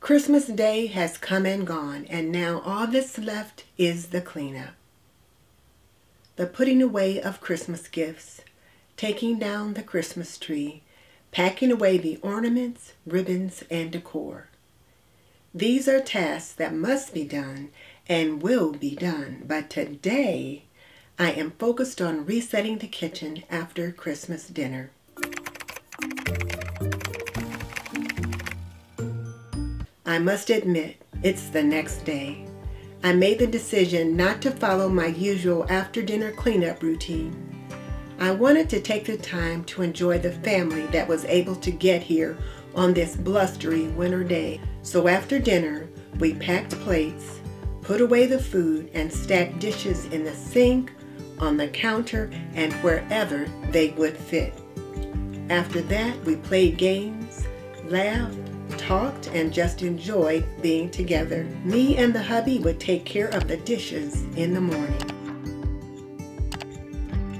Christmas Day has come and gone, and now all that's left is the cleanup. The putting away of Christmas gifts, taking down the Christmas tree, packing away the ornaments, ribbons, and decor. These are tasks that must be done and will be done, but today I am focused on resetting the kitchen after Christmas dinner. I must admit, it's the next day. I made the decision not to follow my usual after-dinner cleanup routine. I wanted to take the time to enjoy the family that was able to get here on this blustery winter day. So after dinner, we packed plates, put away the food, and stacked dishes in the sink, on the counter, and wherever they would fit. After that, we played games, laughed, talked, and just enjoyed being together. Me and the hubby would take care of the dishes in the morning.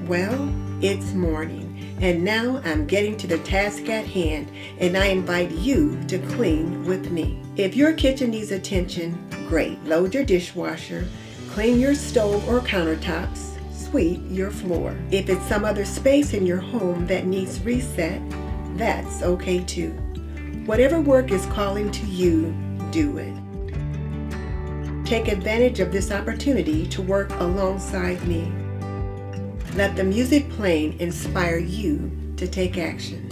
Well, it's morning, and now I'm getting to the task at hand, and I invite you to clean with me. If your kitchen needs attention, great. Load your dishwasher, clean your stove or countertops, sweep your floor. If it's some other space in your home that needs reset, that's okay too. Whatever work is calling to you, do it. Take advantage of this opportunity to work alongside me. Let the music playing inspire you to take action.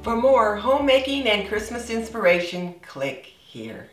For more homemaking and Christmas inspiration, click here.